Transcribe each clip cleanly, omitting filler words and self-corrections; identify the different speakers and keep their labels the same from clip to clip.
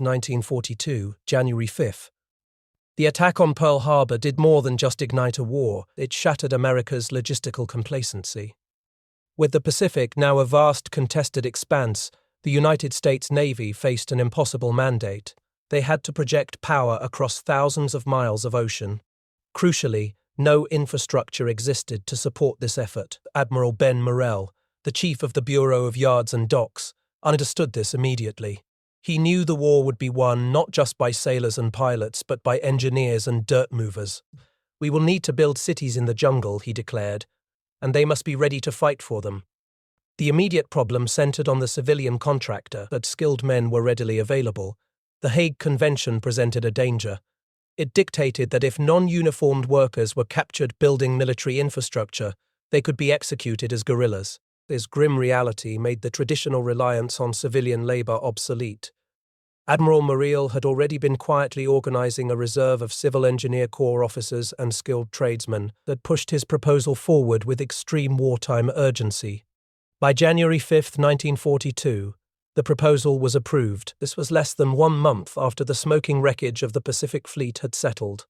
Speaker 1: 1942, January 5th. The attack on Pearl Harbor did more than just ignite a war, it shattered America's logistical complacency. With the Pacific now a vast contested expanse, the United States Navy faced an impossible mandate. They had to project power across thousands of miles of ocean. Crucially, no infrastructure existed to support this effort. Admiral Ben Morrell, the chief of the Bureau of Yards and Docks, understood this immediately. He knew the war would be won not just by sailors and pilots, but by engineers and dirt movers. "We will need to build cities in the jungle," he declared, "and they must be ready to fight for them." The immediate problem centered on the civilian contractor, but skilled men were readily available. The Hague Convention presented a danger. It dictated that if non-uniformed workers were captured building military infrastructure, they could be executed as guerrillas. This grim reality made the traditional reliance on civilian labor obsolete. Admiral Morrell had already been quietly organizing a reserve of Civil Engineer Corps officers and skilled tradesmen that pushed his proposal forward with extreme wartime urgency. By January 5, 1942, the proposal was approved. This was less than 1 month after the smoking wreckage of the Pacific Fleet had settled.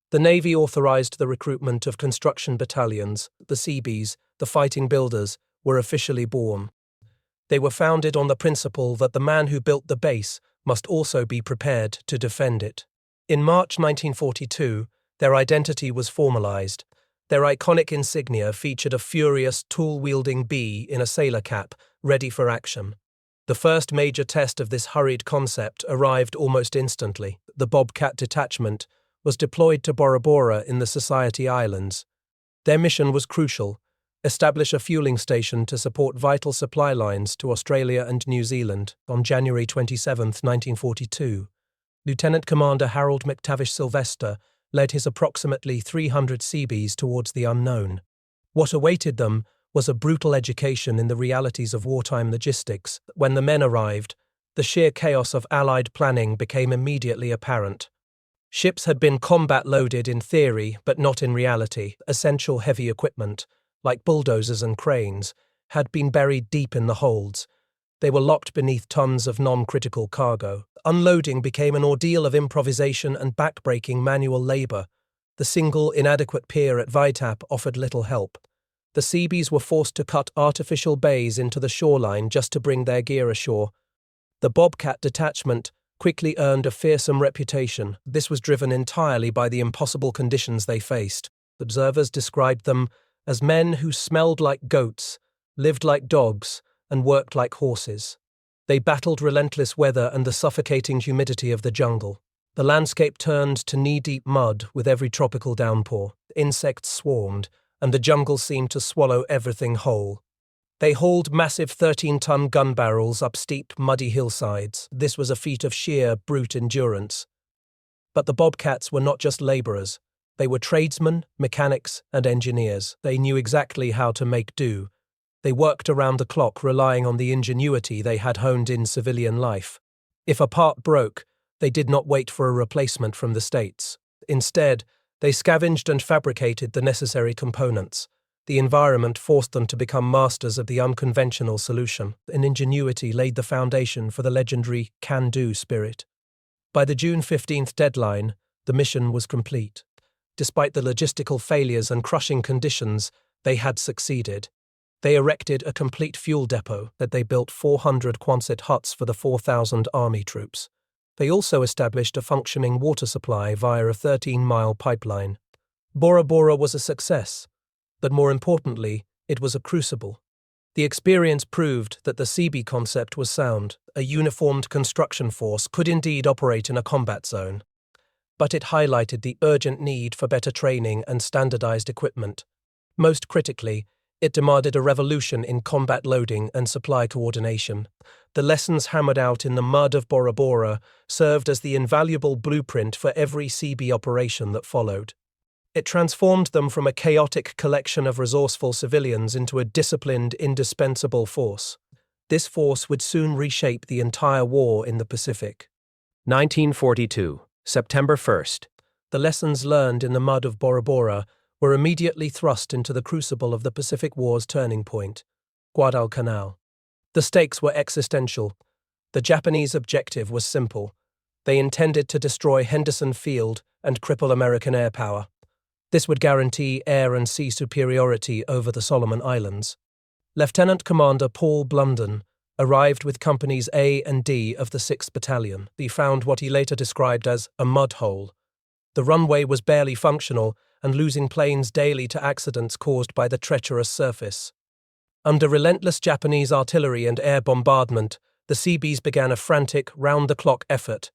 Speaker 1: The Navy authorized the recruitment of construction battalions. The Seabees, the fighting builders, were officially born. They were founded on the principle that the man who built the base must also be prepared to defend it. In March 1942, their identity was formalized. Their iconic insignia featured a furious, tool-wielding bee in a sailor cap, ready for action. The first major test of this hurried concept arrived almost instantly. The Bobcat Detachment was deployed to Bora Bora in the Society Islands. Their mission was crucial: establish a fueling station to support vital supply lines to Australia and New Zealand. On January 27, 1942, Lieutenant Commander Harold McTavish Sylvester led his approximately 300 Seabees towards the unknown. What awaited them was a brutal education in the realities of wartime logistics. When the men arrived, the sheer chaos of Allied planning became immediately apparent. Ships had been combat-loaded in theory, but not in reality. Essential heavy equipment, like bulldozers and cranes, had been buried deep in the holds. They were locked beneath tons of non-critical cargo. Unloading became an ordeal of improvisation and back-breaking manual labor. The single, inadequate pier at Vaitap offered little help. The Seabees were forced to cut artificial bays into the shoreline just to bring their gear ashore. The Bobcat Detachment quickly earned a fearsome reputation. This was driven entirely by the impossible conditions they faced. Observers described them as men who smelled like goats, lived like dogs, and worked like horses. They battled relentless weather and the suffocating humidity of the jungle. The landscape turned to knee-deep mud with every tropical downpour. Insects swarmed, and the jungle seemed to swallow everything whole. They hauled massive 13-ton gun barrels up steep, muddy hillsides. This was a feat of sheer, brute endurance. But the Bobcats were not just laborers. They were tradesmen, mechanics, and engineers. They knew exactly how to make do. They worked around the clock, relying on the ingenuity they had honed in civilian life. If a part broke, they did not wait for a replacement from the States. Instead, they scavenged and fabricated the necessary components. The environment forced them to become masters of the unconventional solution, and ingenuity laid the foundation for the legendary can-do spirit. By the June 15th deadline, the mission was complete. Despite the logistical failures and crushing conditions, they had succeeded. They erected a complete fuel depot that they built 400 Quonset huts for the 4,000 army troops. They also established a functioning water supply via a 13-mile pipeline. Bora Bora was a success, but more importantly, it was a crucible. The experience proved that the Seabee concept was sound. A uniformed construction force could indeed operate in a combat zone. But it highlighted the urgent need for better training and standardized equipment. Most critically, it demanded a revolution in combat loading and supply coordination. The lessons hammered out in the mud of Bora Bora served as the invaluable blueprint for every Seabee operation that followed. It transformed them from a chaotic collection of resourceful civilians into a disciplined, indispensable force. This force would soon reshape the entire war in the Pacific. 1942, September 1st. The lessons learned in the mud of Bora Bora were immediately thrust into the crucible of the Pacific War's turning point, Guadalcanal. The stakes were existential. The Japanese objective was simple: They intended to destroy Henderson Field and cripple American air power. This would guarantee air and sea superiority over the Solomon Islands. Lieutenant Commander Paul Blunden arrived with Companies A and D of the 6th Battalion. He found what he later described as a mud hole. The runway was barely functional and losing planes daily to accidents caused by the treacherous surface. Under relentless Japanese artillery and air bombardment, the Seabees began a frantic, round-the-clock effort.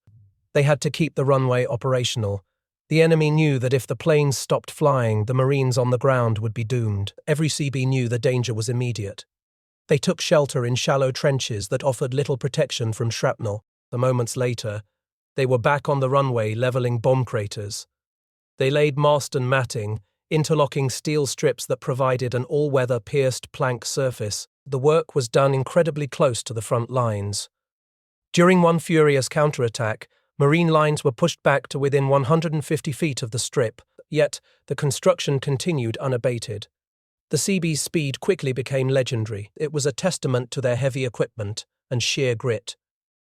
Speaker 1: They had to keep the runway operational. The enemy knew that if the planes stopped flying, the Marines on the ground would be doomed. Every Seabee knew the danger was immediate. They took shelter in shallow trenches that offered little protection from shrapnel. Moments later, they were back on the runway leveling bomb craters. They laid mast and matting, interlocking steel strips that provided an all-weather pierced plank surface. The work was done incredibly close to the front lines. During one furious counterattack, Marine lines were pushed back to within 150 feet of the strip, yet the construction continued unabated. The Seabees' speed quickly became legendary. It was a testament to their heavy equipment and sheer grit.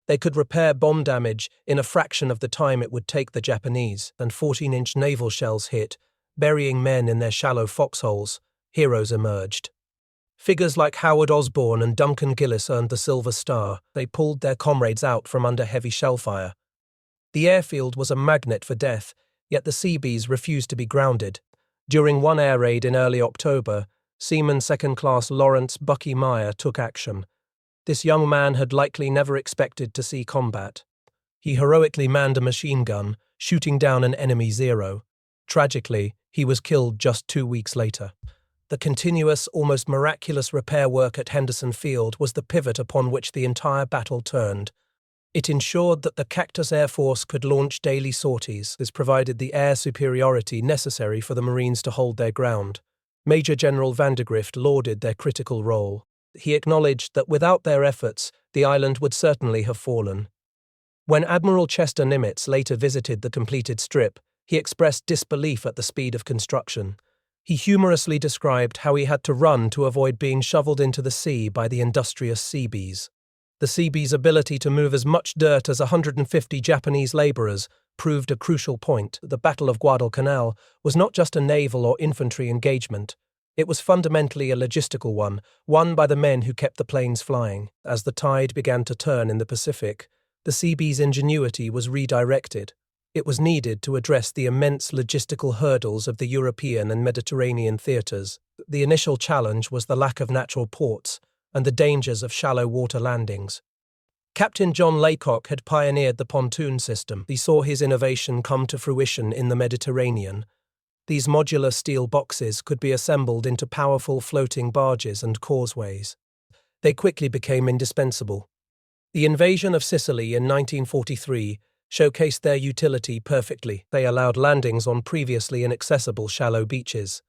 Speaker 1: They could repair bomb damage in a fraction of the time it would take the Japanese, and 14-inch naval shells hit, burying men in their shallow foxholes. Heroes emerged. Figures like Howard Osborne and Duncan Gillis earned the Silver Star. They pulled their comrades out from under heavy shellfire. The airfield was a magnet for death, yet the Seabees refused to be grounded. During one air raid in early October, Seaman Second Class Lawrence Bucky Meyer took action. This young man had likely never expected to see combat. He heroically manned a machine gun, shooting down an enemy Zero. Tragically, he was killed just 2 weeks later. The continuous, almost miraculous repair work at Henderson Field was the pivot upon which the entire battle turned. It ensured that the Cactus Air Force could launch daily sorties. This provided the air superiority necessary for the Marines to hold their ground. Major General Vandegrift lauded their critical role. He acknowledged that without their efforts, the island would certainly have fallen. When Admiral Chester Nimitz later visited the completed strip, he expressed disbelief at the speed of construction. He humorously described how he had to run to avoid being shoveled into the sea by the industrious Seabees. The Seabees' ability to move as much dirt as 150 Japanese laborers proved a crucial point. The Battle of Guadalcanal was not just a naval or infantry engagement. It was fundamentally a logistical one, won by the men who kept the planes flying. As the tide began to turn in the Pacific, the Seabees' ingenuity was redirected. It was needed to address the immense logistical hurdles of the European and Mediterranean theatres. The initial challenge was the lack of natural ports and the dangers of shallow water landings. Captain John Laycock had pioneered the pontoon system. He saw his innovation come to fruition in the Mediterranean. These modular steel boxes could be assembled into powerful floating barges and causeways. They quickly became indispensable. The invasion of Sicily in 1943 showcased their utility perfectly. They allowed landings on previously inaccessible shallow beaches.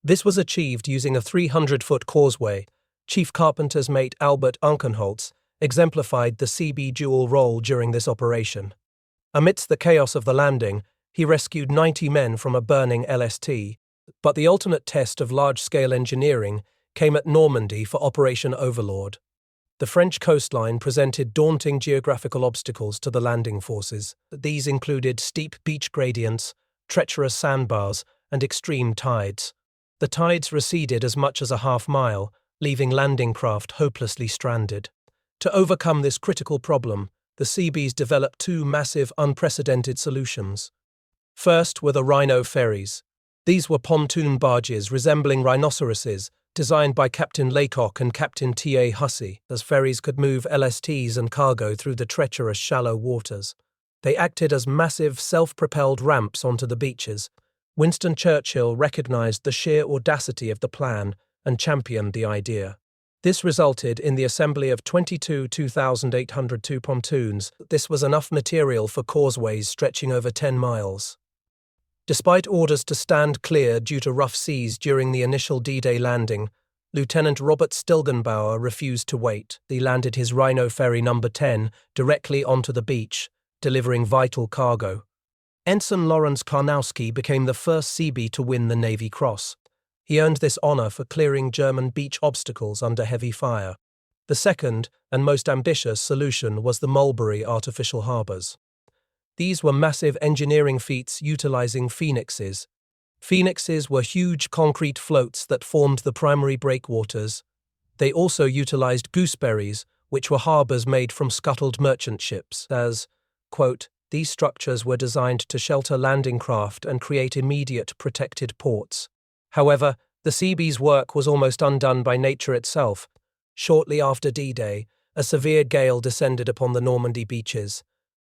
Speaker 1: This was achieved using a 300-foot causeway. Chief Carpenter's mate Albert Unkenholtz exemplified the Seabee dual role during this operation. Amidst the chaos of the landing, he rescued 90 men from a burning LST, but the ultimate test of large-scale engineering came at Normandy for Operation Overlord. The French coastline presented daunting geographical obstacles to the landing forces. These included steep beach gradients, treacherous sandbars, and extreme tides. The tides receded as much as a half-mile, leaving landing craft hopelessly stranded. To overcome this critical problem, the Seabees developed two massive, unprecedented solutions. First were the Rhino ferries. These were pontoon barges resembling rhinoceroses, designed by Captain Laycock and Captain T.A. Hussey, as ferries could move LSTs and cargo through the treacherous shallow waters. They acted as massive, self-propelled ramps onto the beaches. Winston Churchill recognized the sheer audacity of the plan and championed the idea. This resulted in the assembly of 22 2,802 pontoons. This was enough material for causeways stretching over 10 miles. Despite orders to stand clear due to rough seas during the initial D-Day landing, Lieutenant Robert Stilgenbauer refused to wait. He landed his Rhino Ferry No. 10 directly onto the beach, delivering vital cargo. Ensign Lawrence Karnowski became the first Seabee to win the Navy Cross. He earned this honor for clearing German beach obstacles under heavy fire. The second, and most ambitious, solution was the Mulberry artificial harbors. These were massive engineering feats utilizing phoenixes. Phoenixes were huge concrete floats that formed the primary breakwaters. They also utilized gooseberries, which were harbors made from scuttled merchant ships, as, quote, these structures were designed to shelter landing craft and create immediate protected ports. However, the Seabees' work was almost undone by nature itself. Shortly after D-Day, a severe gale descended upon the Normandy beaches.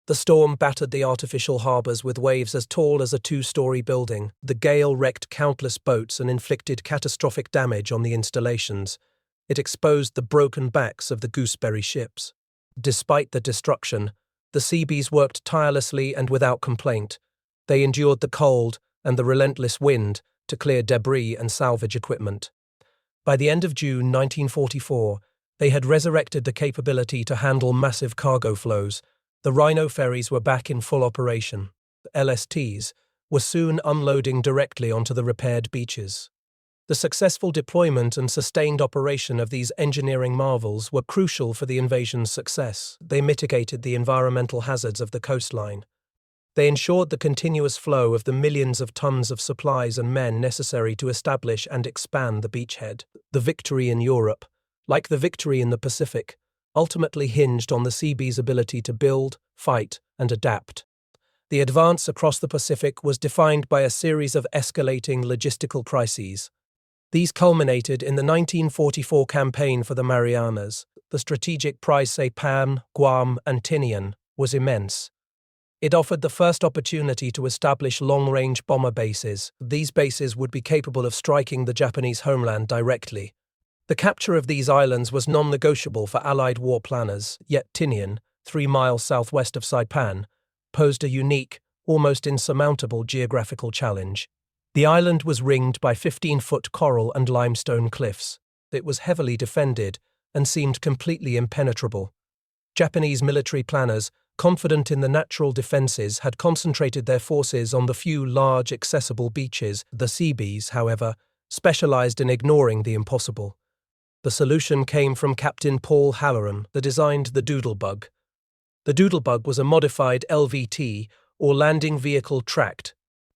Speaker 1: The storm battered the artificial harbors with waves as tall as a two-story building. The gale wrecked countless boats and inflicted catastrophic damage on the installations. It exposed the broken backs of the gooseberry ships. Despite the destruction, the Seabees worked tirelessly and without complaint. They endured the cold and the relentless wind to clear debris and salvage equipment. By the end of June 1944, they had resurrected the capability to handle massive cargo flows. The Rhino ferries were back in full operation. The LSTs were soon unloading directly onto the repaired beaches. The successful deployment and sustained operation of these engineering marvels were crucial for the invasion's success. They mitigated the environmental hazards of the coastline. They ensured the continuous flow of the millions of tons of supplies and men necessary to establish and expand the beachhead. The victory in Europe, like the victory in the Pacific, ultimately hinged on the Seabees' ability to build, fight, and adapt. The advance across the Pacific was defined by a series of escalating logistical crises. These culminated in the 1944 campaign for the Marianas. The strategic prize Saipan, Guam, and Tinian was immense. It offered the first opportunity to establish long-range bomber bases. These bases would be capable of striking the Japanese homeland directly. The capture of these islands was non-negotiable for Allied war planners, yet Tinian, 3 miles southwest of Saipan, posed a unique, almost insurmountable geographical challenge. The island was ringed by 15-foot coral and limestone cliffs. It was heavily defended and seemed completely impenetrable. Japanese military planners, confident in the natural defenses, had concentrated their forces on the few large accessible beaches. The Seabees, however, specialized in ignoring the impossible. The solution came from Captain Paul Halloran, who designed the Doodlebug. The Doodlebug was a modified LVT, or landing vehicle tracked.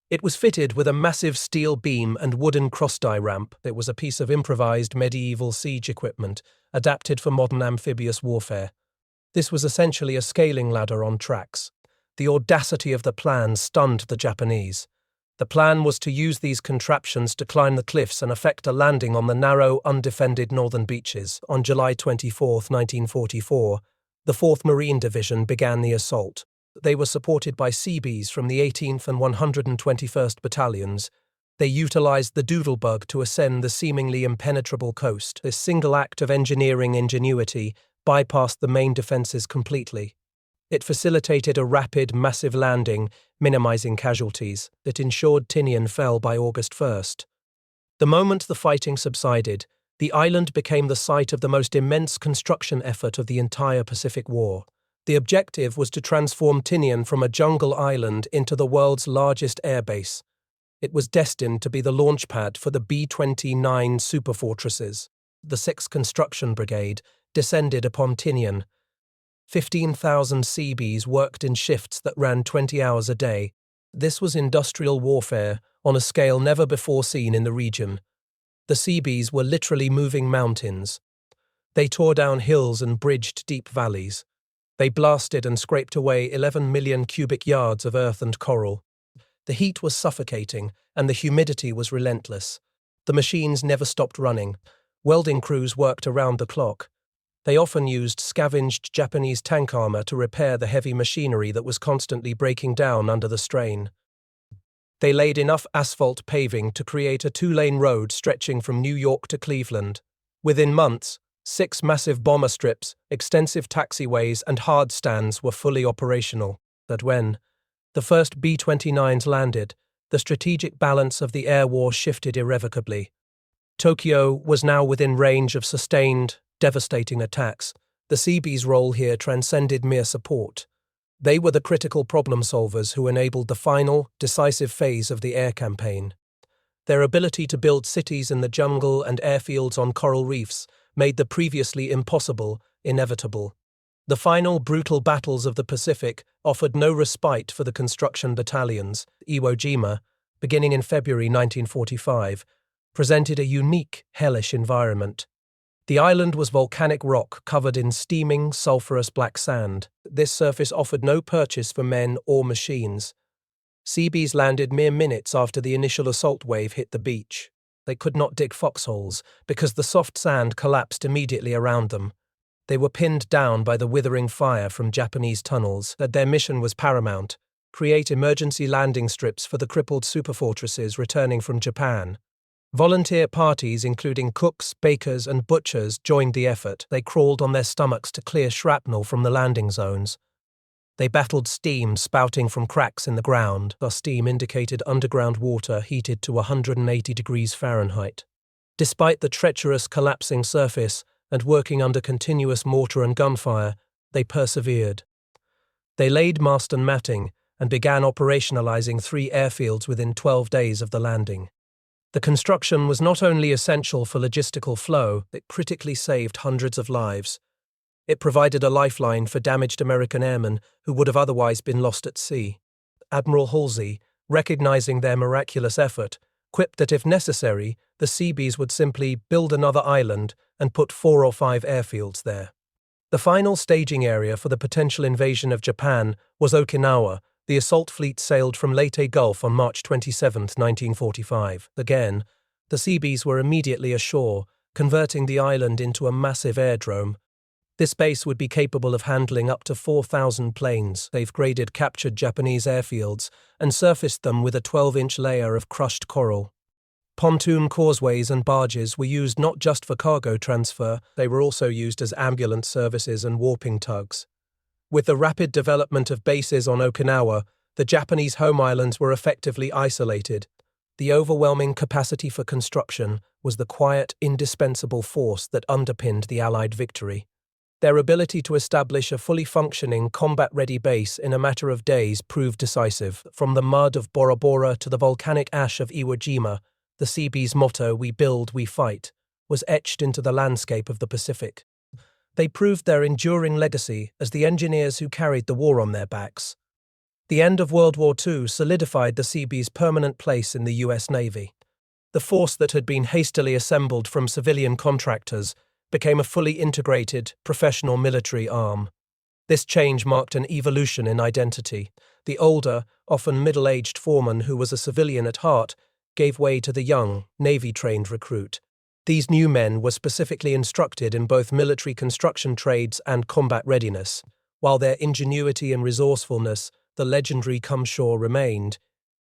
Speaker 1: It was fitted with a massive steel beam and wooden cross-die ramp. It was a piece of improvised medieval siege equipment, adapted for modern amphibious warfare. This was essentially a scaling ladder on tracks. The audacity of the plan stunned the Japanese. The plan was to use these contraptions to climb the cliffs and effect a landing on the narrow, undefended northern beaches. On July 24, 1944, the 4th Marine Division began the assault. They were supported by Seabees from the 18th and 121st Battalions. They utilized the Doodlebug to ascend the seemingly impenetrable coast. This single act of engineering ingenuity bypassed the main defenses completely. It facilitated a rapid, massive landing, minimizing casualties, that ensured Tinian fell by August 1st. The moment the fighting subsided, the island became the site of the most immense construction effort of the entire Pacific War. The objective was to transform Tinian from a jungle island into the world's largest airbase. It was destined to be the launchpad for the B-29 Superfortresses. The 6th Construction Brigade descended upon Tinian. 15,000 Seabees worked in shifts that ran 20 hours a day. This was industrial warfare on a scale never before seen in the region. The Seabees were literally moving mountains. They tore down hills and bridged deep valleys. They blasted and scraped away 11 million cubic yards of earth and coral. The heat was suffocating, and the humidity was relentless. The machines never stopped running. Welding crews worked around the clock. They often used scavenged Japanese tank armor to repair the heavy machinery that was constantly breaking down under the strain. They laid enough asphalt paving to create a 2-lane road stretching from New York to Cleveland. Within months, 6 massive bomber strips, extensive taxiways, and hard stands were fully operational. But when the first B-29s landed, the strategic balance of the air war shifted irrevocably. Tokyo was now within range of sustained, devastating attacks. The Seabees' role here transcended mere support. They were the critical problem solvers who enabled the final, decisive phase of the air campaign. Their ability to build cities in the jungle and airfields on coral reefs made the previously impossible inevitable. The final brutal battles of the Pacific offered no respite for the construction battalions. Iwo Jima, beginning in February 1945, presented a unique, hellish environment. The island was volcanic rock covered in steaming, sulphurous black sand. This surface offered no purchase for men or machines. Seabees landed mere minutes after the initial assault wave hit the beach. They could not dig foxholes because the soft sand collapsed immediately around them. They were pinned down by the withering fire from Japanese tunnels. That their mission was paramount: create emergency landing strips for the crippled superfortresses returning from Japan. Volunteer parties including cooks, bakers, and butchers joined the effort. They crawled on their stomachs to clear shrapnel from the landing zones. They battled steam spouting from cracks in the ground. The steam indicated underground water heated to 180 degrees Fahrenheit. Despite the treacherous collapsing surface and working under continuous mortar and gunfire, they persevered. They laid mast and matting and began operationalizing 3 airfields within 12 days of the landing. The construction was not only essential for logistical flow, it critically saved hundreds of lives. It provided a lifeline for damaged American airmen who would have otherwise been lost at sea. Admiral Halsey, recognizing their miraculous effort, quipped that if necessary, the Seabees would simply build another island and put 4 or 5 airfields there. The final staging area for the potential invasion of Japan was Okinawa. The assault fleet sailed from Leyte Gulf on March 27, 1945. Again, the Seabees were immediately ashore, converting the island into a massive airdrome. This base would be capable of handling up to 4,000 planes. They've graded captured Japanese airfields and surfaced them with a 12-inch layer of crushed coral. Pontoon causeways and barges were used not just for cargo transfer, they were also used as ambulance services and warping tugs. With the rapid development of bases on Okinawa, the Japanese home islands were effectively isolated. The overwhelming capacity for construction was the quiet, indispensable force that underpinned the Allied victory. Their ability to establish a fully functioning, combat-ready base in a matter of days proved decisive. From the mud of Bora Bora to the volcanic ash of Iwo Jima, the Seabees' motto, "We build, we fight," was etched into the landscape of the Pacific. They proved their enduring legacy as the engineers who carried the war on their backs. The end of World War II solidified the Seabees' permanent place in the US Navy. The force that had been hastily assembled from civilian contractors became a fully integrated, professional military arm. This change marked an evolution in identity. The older, often middle-aged foreman who was a civilian at heart gave way to the young, Navy-trained recruit. These new men were specifically instructed in both military construction trades and combat readiness. While their ingenuity and resourcefulness, the legendary come shore, remained,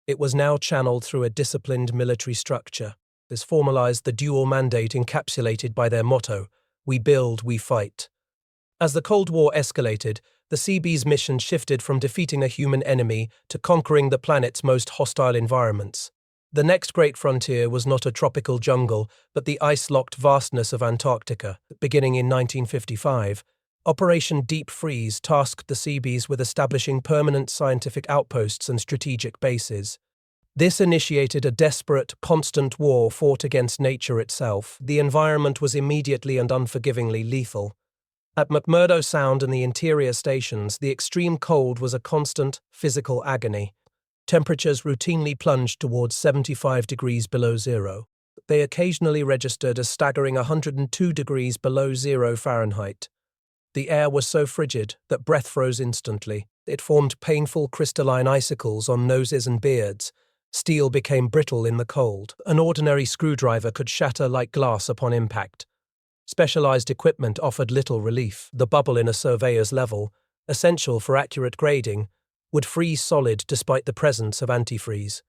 Speaker 1: it was now channeled through a disciplined military structure. This formalized the dual mandate encapsulated by their motto, "We build, we fight." As the Cold War escalated, the Seabees' mission shifted from defeating a human enemy to conquering the planet's most hostile environments. The next great frontier was not a tropical jungle, but the ice-locked vastness of Antarctica. Beginning in 1955, Operation Deep Freeze tasked the Seabees with establishing permanent scientific outposts and strategic bases. This initiated a desperate, constant war fought against nature itself. The environment was immediately and unforgivingly lethal. At McMurdo Sound and the interior stations, the extreme cold was a constant, physical agony. Temperatures routinely plunged towards 75 degrees below zero. They occasionally registered a staggering 102 degrees below zero Fahrenheit. The air was so frigid that breath froze instantly. It formed painful crystalline icicles on noses and beards. Steel became brittle in the cold. An ordinary screwdriver could shatter like glass upon impact. Specialized equipment offered little relief. The bubble in a surveyor's level, essential for accurate grading, would freeze solid despite the presence of antifreeze.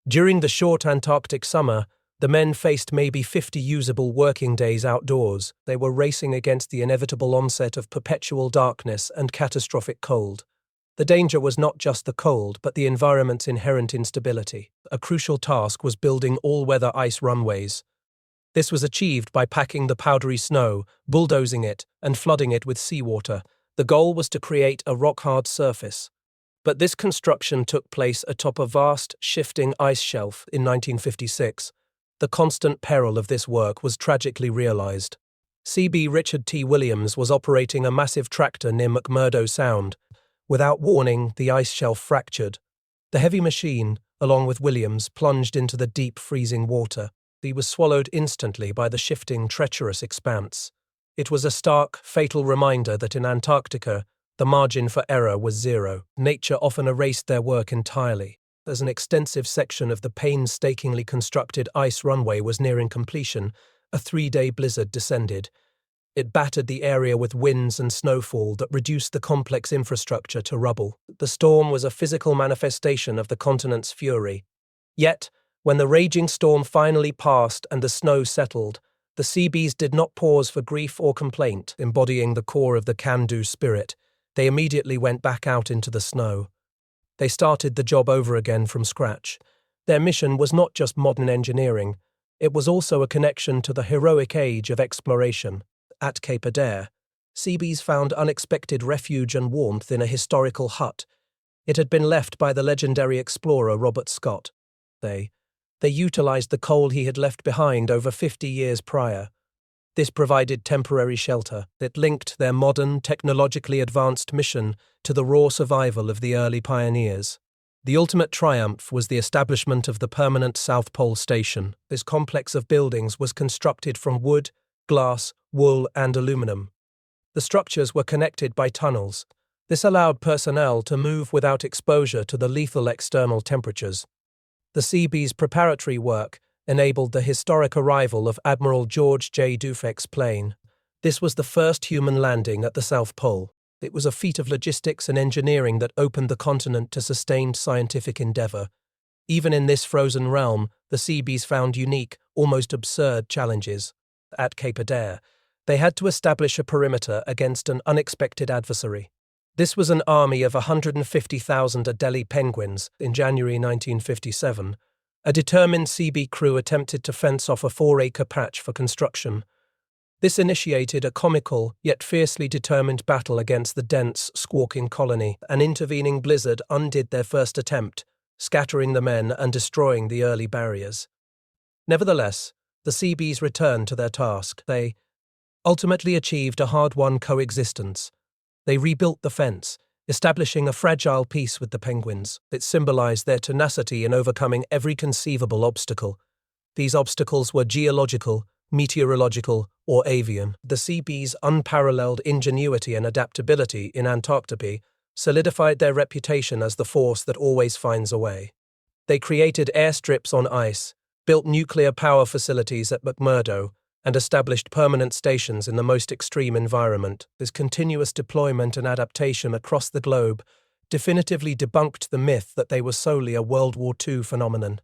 Speaker 1: During the short Antarctic summer, the men faced maybe 50 usable working days outdoors. They were racing against the inevitable onset of perpetual darkness and catastrophic cold. The danger was not just the cold, but the environment's inherent instability. A crucial task was building all-weather ice runways. This was achieved by packing the powdery snow, bulldozing it, and flooding it with seawater. The goal was to create a rock-hard surface. But this construction took place atop a vast, shifting ice shelf in 1956. The constant peril of this work was tragically realized. CB Richard T. Williams was operating a massive tractor near McMurdo Sound. Without warning, the ice shelf fractured. The heavy machine, along with Williams, plunged into the deep, freezing water. He was swallowed instantly by the shifting, treacherous expanse. It was a stark, fatal reminder that in Antarctica, the margin for error was zero. Nature often erased their work entirely. As an extensive section of the painstakingly constructed ice runway was nearing completion, a 3-day blizzard descended. It battered the area with winds and snowfall that reduced the complex infrastructure to rubble. The storm was a physical manifestation of the continent's fury. Yet, when the raging storm finally passed and the snow settled, the Seabees did not pause for grief or complaint, embodying the core of the can-do spirit. They immediately went back out into the snow. They started the job over again from scratch. Their mission was not just modern engineering, it was also a connection to the heroic age of exploration. At Cape Adare, Seabees found unexpected refuge and warmth in a historical hut. It had been left by the legendary explorer Robert Scott. They utilized the coal he had left behind over 50 years prior. This provided temporary shelter that linked their modern, technologically advanced mission to the raw survival of the early pioneers. The ultimate triumph was the establishment of the permanent South Pole Station. This complex of buildings was constructed from wood, glass, wool, and aluminum. The structures were connected by tunnels. This allowed personnel to move without exposure to the lethal external temperatures. The Seabees' preparatory work enabled the historic arrival of Admiral George J. Dufek's plane. This was the first human landing at the South Pole. It was a feat of logistics and engineering that opened the continent to sustained scientific endeavor. Even in this frozen realm, the Seabees found unique, almost absurd challenges. At Cape Adare, they had to establish a perimeter against an unexpected adversary. This was an army of 150,000 Adelie penguins in January 1957. A determined Seabee crew attempted to fence off a 4-acre patch for construction. This initiated a comical yet fiercely determined battle against the dense, squawking colony. An intervening blizzard undid their first attempt, scattering the men and destroying the early barriers. Nevertheless, the Seabees returned to their task. They ultimately achieved a hard-won coexistence. They rebuilt the fence, establishing a fragile peace with the penguins that symbolized their tenacity in overcoming every conceivable obstacle. These obstacles were geological, meteorological, or avian. The Seabees' unparalleled ingenuity and adaptability in Antarctica solidified their reputation as the force that always finds a way. They created airstrips on ice, built nuclear power facilities at McMurdo, and established permanent stations in the most extreme environment. This continuous deployment and adaptation across the globe definitively debunked the myth that they were solely a World War II phenomenon.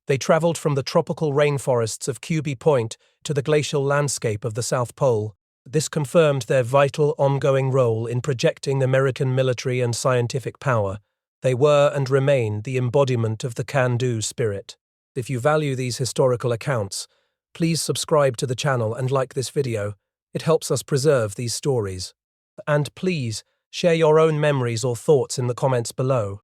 Speaker 1: They traveled from the tropical rainforests of Cuby Point to the glacial landscape of the South Pole. This confirmed their vital, ongoing role in projecting American military and scientific power. They were and remain the embodiment of the can-do spirit. If you value these historical accounts, please subscribe to the channel and like this video. It helps us preserve these stories. And please, share your own memories or thoughts in the comments below.